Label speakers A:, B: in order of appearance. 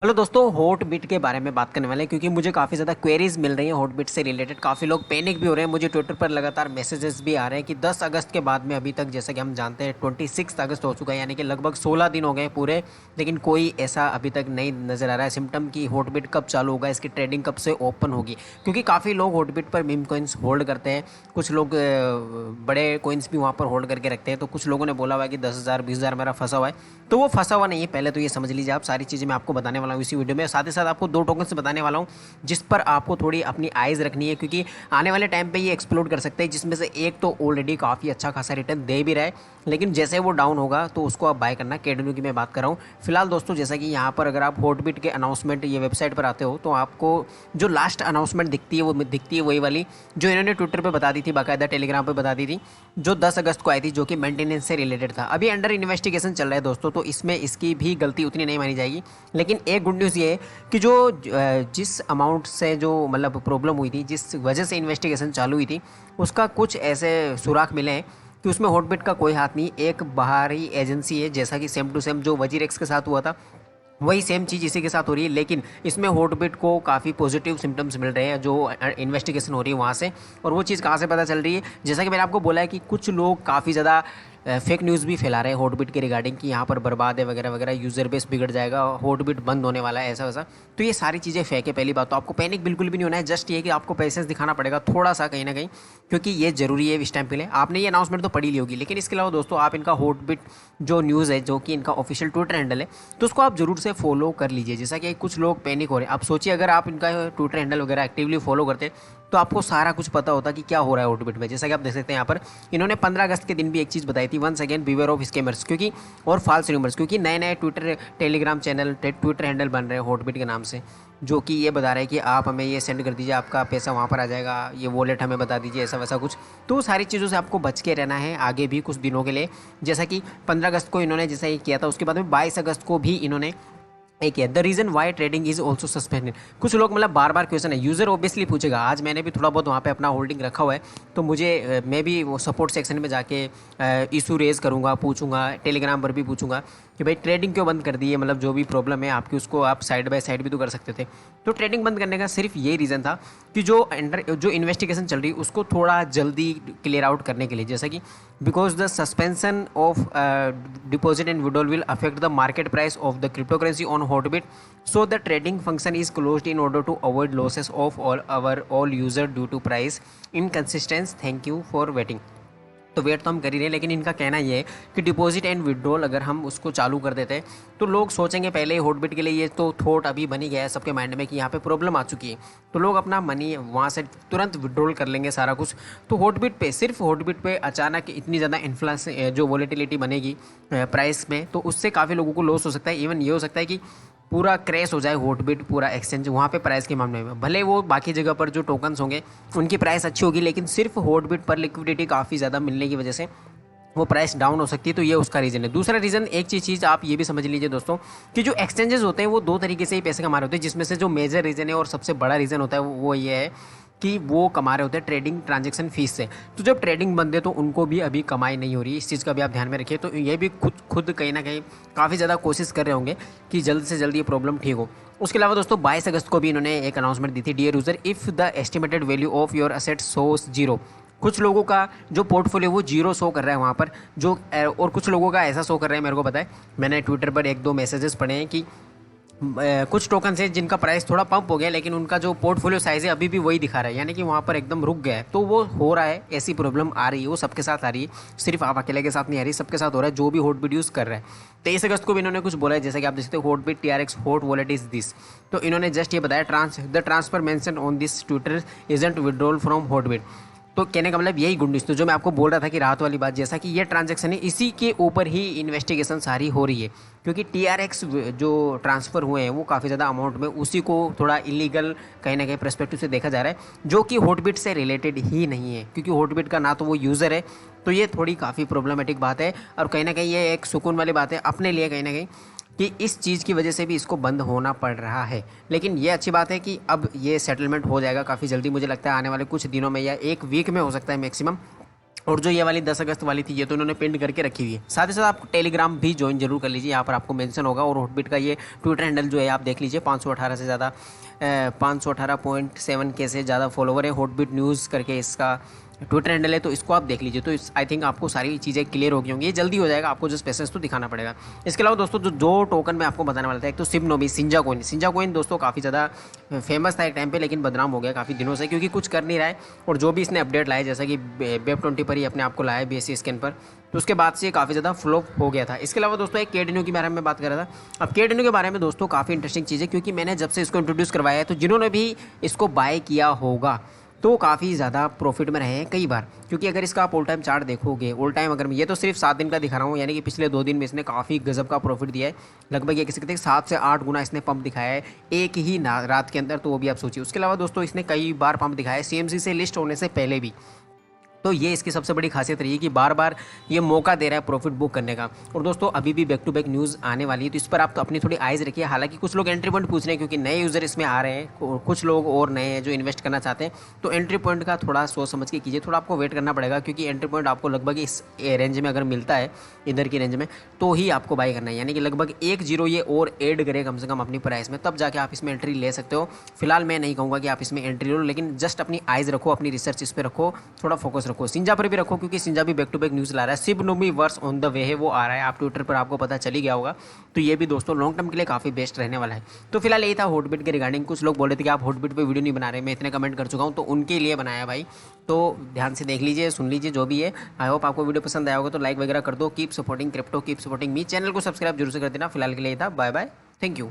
A: Hello दोस्तों, hot bit के बारे में बात करने वाले हैं क्योंकि मुझे काफ़ी ज़्यादा क्वेरीज मिल रही हैं हॉट बिट से रिलेटेड। काफ़ी लोग पैनिक भी हो रहे हैं। मुझे ट्विटर पर लगातार मैसेजेस भी आ रहे हैं कि 10 अगस्त के बाद में अभी तक, जैसा कि हम जानते हैं 26 अगस्त हो चुका है, यानी कि लगभग 16 दिन हो गए पूरे, लेकिन कोई ऐसा अभी तक नहीं नज़र आ रहा है सिम्टम कि हॉट बिट कब चालू होगा, इसकी ट्रेडिंग कब से ओपन होगी। क्योंकि काफ़ी लोग हॉट बिट पर मीम कॉइन्स होल्ड करते हैं, कुछ लोग बड़े कॉइन्स भी वहाँ पर होल्ड करके रखते हैं। तो कुछ लोगों ने बोला हुआ है कि 10,000 20,000 मेरा फंसा हुआ है, तो वो फंसा हुआ नहीं है। पहले तो ये समझ लीजिए आप, सारी चीज़ें मैं आपको बताने वाला हूँ इसी वीडियो में। साथ ही साथ आपको दो टोकन्स बताने वाला हूँ जिस पर आपको थोड़ी अपनी आइज़ रखनी है, क्योंकि आने वाले टाइम पे ये एक्सप्लोड कर सकते हैं, जिसमें से एक तो ऑलरेडी काफ़ी अच्छा खासा रिटर्न दे भी रहा है, लेकिन जैसे वो डाउन होगा तो उसको आप बाय करना। कैडनो की मैं बात कर रहा हूँ फिलहाल दोस्तों। जैसा कि यहाँ पर अगर आप हॉटबिट के अनाउंसमेंट ये वेबसाइट पर आते हो तो आपको जो लास्ट अनाउंसमेंट दिखती है वो दिखती है वही वाली जो इन्होंने ट्विटर पर बता दी थी, बाकायदा टेलीग्राम पर बता दी थी, जो 10 अगस्त को आई थी, जो कि मेंटेनेंस से रिलेटेड था। अभी अंडर इन्वेस्टिगेशन चल रहा है दोस्तों, तो इसमें इसकी भी गलती उतनी नहीं मानी जाएगी। लेकिन एक गुड न्यूज़ ये है कि जो जिस अमाउंट से जो मतलब प्रॉब्लम हुई थी, जिस वजह से इन्वेस्टिगेशन चालू हुई थी, उसका कुछ ऐसे सुराख मिले हैं कि उसमें हॉटबिट का कोई हाथ नहीं। एक बाहरी एजेंसी है, जैसा कि सेम टू सेम जो वजीरेक्स के साथ हुआ था वही सेम चीज़ इसी के साथ हो रही है, लेकिन इसमें हॉटबिट को काफ़ी पॉजिटिव सिम्टम्स मिल रहे हैं जो इन्वेस्टिगेशन हो रही है वहाँ से। और वो चीज़ कहाँ से पता चल रही है, जैसा कि मैंने आपको बोला है कि कुछ लोग काफ़ी ज़्यादा फेक न्यूज़ भी फैला रहे हैं हॉटबिट के रिगार्डिंग कि यहाँ पर बर्बाद है वगैरह वगैरह, यूज़र बेस बिगड़ जाएगा, हॉटबिट बंद होने वाला है, ऐसा वैसा। तो ये सारी चीज़ें फेक है। पहली बात तो आपको पैनिक बिल्कुल भी नहीं होना है, जस्ट ये कि आपको पेशेंस दिखाना पड़ेगा थोड़ा सा कहीं ना कहीं, क्योंकि ये जरूरी है इस टाइम के लिए। आपने ये अनाउंसमेंट तो पढ़ी ली होगी, लेकिन इसके अलावा दोस्तों आप इनका हॉटबिट जो न्यूज़ है, जो कि इनका ऑफिशियल ट्विटर हैंडल है, तो उसको आप जरूर से फॉलो कर लीजिए। जैसा कि कुछ लोग पैनिक हो रहे हैं, आप सोचिए अगर आप इनका ट्विटर हैंडल वगैरह एक्टिवली फॉलो करते तो आपको सारा कुछ पता होता कि क्या हो रहा है हॉटबिट में। जैसा कि आप देख सकते हैं यहाँ पर इन्होंने 15 अगस्त के दिन भी एक चीज़ बताई थी, once again beware of scammers, क्योंकि और फॉल्स रूमर्स, क्योंकि नए नए Twitter Telegram channel Twitter handle बन रहे हैं हॉटबिट के नाम से, जो कि ये बता रहे हैं कि आप हमें ये सेंड कर दीजिए, आपका पैसा वहाँ पर आ जाएगा, ये वॉलेट हमें बता दीजिए, ऐसा वैसा कुछ। तो सारी चीज़ों से आपको बच के रहना है आगे भी कुछ दिनों के लिए। जैसा कि 15 अगस्त को इन्होंने जैसा ये किया था, उसके बाद में 22 अगस्त को भी इन्होंने एक है the reason why trading is also suspended. कुछ लोग मतलब बार बार क्वेश्चन है, यूजर ऑब्वियसली पूछेगा। आज मैंने भी थोड़ा बहुत वहाँ पे अपना होल्डिंग रखा हुआ है, तो मुझे मैं भी वो सपोर्ट सेक्शन में जाके इशू रेज करूँगा, पूछूंगा, टेलीग्राम पर भी पूछूंगा कि भाई ट्रेडिंग क्यों बंद कर दी है, मतलब जो भी प्रॉब्लम है आपकी उसको आप साइड बाय साइड भी तो कर सकते थे। तो ट्रेडिंग बंद करने का सिर्फ यही रीज़न था कि जो इन्वेस्टिगेशन चल रही है उसको थोड़ा जल्दी क्लियर आउट करने के लिए। जैसा कि because the suspension of deposit and withdrawal will affect the market price of the crypto currency on Hotbit, so the trading function is closed in order to avoid losses of all user due to price inconsistency. Thank you for waiting। तो wait तो हम कर ही रहे हैं, लेकिन इनका कहना ये है कि डिपॉजिट एंड विड्रॉल अगर हम उसको चालू कर देते हैं तो लोग सोचेंगे पहले ही हॉटबिट के लिए, ये तो थॉट अभी बनी गया है सबके माइंड में कि यहाँ पे प्रॉब्लम आ चुकी है, तो लोग अपना मनी वहाँ से तुरंत विड्रॉल कर लेंगे सारा कुछ। तो हॉटबिट पे, सिर्फ हॉटबिट पे अचानक इतनी ज़्यादा इन्फ्लुएंस जो वॉलेटिलिटी बनेगी प्राइस में, तो उससे काफ़ी लोगों को लॉस हो सकता है। इवन ये हो सकता है कि पूरा क्रैश हो जाए हॉटबिट, पूरा एक्सचेंज वहाँ पे प्राइस के मामले में। भले वो बाकी जगह पर जो टोकन्स होंगे उनकी प्राइस अच्छी होगी, लेकिन सिर्फ हॉटबिट पर लिक्विडिटी काफ़ी ज़्यादा मिलने की वजह से वो प्राइस डाउन हो सकती है। तो ये उसका रीज़न है। दूसरा रीज़न, एक चीज़ आप ये भी समझ लीजिए दोस्तों कि जो एक्सचेंजेस होते हैं वो दो तरीके से ही पैसे कमा रहे होते हैं, जिसमें से जो मेजर रीज़न है और सबसे बड़ा रीज़न होता है वो ये है कि वो कमा रहे होते हैं ट्रेडिंग ट्रांजेक्शन फीस से। तो जब ट्रेडिंग बंद है तो उनको भी अभी कमाई नहीं हो रही, इस चीज़ का भी आप ध्यान में रखिए। तो ये भी खुद कहीं ना कहीं काफ़ी ज़्यादा कोशिश कर रहे होंगे कि जल्द से जल्द ये प्रॉब्लम ठीक हो। उसके अलावा दोस्तों 22 अगस्त को भी इन्होंने एक अनाउंसमेंट दी थी, dear user if the estimated value of your asset shows zero. कुछ लोगों का जो पोर्टफोलियो वो जीरो शो कर रहा है वहाँ पर, जो और कुछ लोगों का ऐसा शो कर रहा है, मेरे को पता है, मैंने ट्विटर पर एक दो मैसेजेस पढ़े हैं कि कुछ टोकन्स हैं जिनका प्राइस थोड़ा पंप हो गया, लेकिन उनका जो पोर्टफोलियो साइज़ है अभी भी वही दिखा रहा है, यानी कि वहाँ पर एकदम रुक गया है। तो वो हो रहा है, ऐसी प्रॉब्लम आ रही है, वो सबके साथ आ रही है, सिर्फ आप अकेले के साथ नहीं आ रही, सबके साथ हो रहा है जो भी हॉटबिट यूज़ कर रहा है। 23 अगस्त को भी इन्होंने कुछ बोला है, जैसे कि आप देख सकते हो, Hotbit TRX hot wallet is this. तो इन्होंने जस्ट ये बताया, the transfer mention on this Twitter isn't withdrawal from Hotbit. तो कहने का मतलब यही गुड न्यूज़, तो जो मैं आपको बोल रहा था कि राहत वाली बात, जैसा कि ये ट्रांजैक्शन है इसी के ऊपर ही इन्वेस्टिगेशन सारी हो रही है, क्योंकि TRX जो ट्रांसफ़र हुए हैं वो काफ़ी ज़्यादा अमाउंट में, उसी को थोड़ा इलीगल कहीं ना कहीं पर्सपेक्टिव से देखा जा रहा है, जो कि हॉटबिट से रिलेटेड ही नहीं है, क्योंकि हॉटबिट का ना तो वो यूज़र है। तो ये थोड़ी काफ़ी प्रॉब्लमेटिक बात है, और कहीं ना कहीं ये एक सुकून वाली बात है अपने लिए कहीं ना कहीं, कि इस चीज़ की वजह से भी इसको बंद होना पड़ रहा है। लेकिन ये अच्छी बात है कि अब ये सेटलमेंट हो जाएगा काफ़ी जल्दी, मुझे लगता है आने वाले कुछ दिनों में या एक वीक में हो सकता है मैक्सिमम। और जो ये वाली 10 अगस्त वाली थी ये तो इन्होंने पिन करके रखी हुई है। साथ ही साथ आप टेलीग्राम भी ज्वाइन जरूर कर लीजिए, यहाँ पर आपको मेंशन होगा। और हॉटबिट का ये ट्विटर हैंडल जो है आप देख लीजिए, 518 से ज़्यादा 518.7 के से ज़्यादा फॉलोवर है। हॉटबिट न्यूज़ करके इसका ट्विटर हैंडल है, तो इसको आप देख लीजिए। तो इस आई थिंक आपको सारी चीज़ें क्लियर हो गई होंगी, ये जल्दी हो जाएगा, आपको जस्ट पेशेंस तो दिखाना पड़ेगा। इसके अलावा दोस्तों जो दो टोकन मैं आपको बताने वाला था, एक तो सिब नोबी सिंजा कोइन दोस्तों काफ़ी ज़्यादा फेमस था एक टाइम पे, लेकिन बदनाम हो गया काफ़ी दिनों से क्योंकि कुछ कर नहीं रहा है। और जो भी इसने अपडेट लाया, जैसा कि वेब 20 पर ही अपने आप को लाया BSC स्कैन पर, तो उसके बाद से ये काफ़ी ज़्यादा फ्लॉप हो गया था। इसके अलावा दोस्तों एक केडिनो के बारे में बात कर रहा था। अब केडिनो के बारे में दोस्तों काफ़ी इंटरेस्टिंग चीज़ है, क्योंकि मैंने जब से इसको इंट्रोड्यूस करवाया है तो जिन्होंने भी इसको बाय किया होगा तो काफ़ी ज़्यादा प्रॉफिट में रहे हैं कई बार। क्योंकि अगर इसका आप ऑल टाइम चार्ट देखोगे, ऑल टाइम अगर मैं ये तो सिर्फ 7 दिन का दिखा रहा हूँ, यानी कि पिछले 2 दिन में इसने काफ़ी गजब का प्रॉफिट दिया है। लगभग ये किसी कहते हैं 7 से 8 गुना इसने पंप दिखाया है एक ही रात के अंदर, तो वो भी आप सोचिए। उसके अलावा दोस्तों इसने कई बार पंप दिखाया है CMC से लिस्ट होने से पहले भी, तो ये इसकी सबसे बड़ी खासियत रही है कि बार बार ये मौका दे रहा है प्रॉफिट बुक करने का। और दोस्तों अभी भी बैक टू बैक न्यूज़ आने वाली है, तो इस पर आप तो अपनी थोड़ी आइज़ रखिए। हालांकि कुछ लोग एंट्री पॉइंट पूछ रहे हैं क्योंकि नए यूज़र इसमें आ रहे हैं, और कुछ लोग और नए हैं जो इन्वेस्ट करना चाहते हैं, तो एंट्री पॉइंट का थोड़ा सोच समझ के कीजिए। थोड़ा आपको वेट करना पड़ेगा, क्योंकि एंट्री पॉइंट आपको लगभग इस रेंज में अगर मिलता है, इधर की रेंज में, तो ही आपको बाई करना है। यानी कि लगभग 1-0 ये और ऐड करे कम से कम अपनी प्राइस में, तब जाके आप इसमें एंट्री ले सकते हो। फिलहाल मैं नहीं कहूँगा कि आप इसमें एंट्री लो, लेकिन जस्ट अपनी आइज़ रखो, अपनी रिसर्च इस पर रखो, थोड़ा फोकस रखो। सिंजा पर भी रखो, क्योंकि सिंजा भी बैक टू बैक न्यूज़ ला रहा है। सिब Nomi verse on the way है, वो आ रहा है, आप ट्विटर पर आपको पता चल ही गया होगा। तो ये भी दोस्तों लॉन्ग टर्म के लिए काफ़ी बेस्ट रहने वाला है। तो फिलहाल यही था हॉटबिट के रिगार्डिंग। कुछ लोग बोल रहे थे कि आप हॉटबिट पे वीडियो नहीं बना रहे, मैं इतने कमेंट कर चुका हूँ, तो उनके लिए बनाया भाई। तो ध्यान से देख लीजिए, सुन लीजिए जो भी है। आई होप आपको वीडियो पसंद आया होगा, तो लाइक वगैरह कर दो। Keep supporting crypto, keep supporting me. Channel को सब्सक्राइब जरूर से कर देना। फिलहाल के लिए था, बाय बाय, थैंक यू।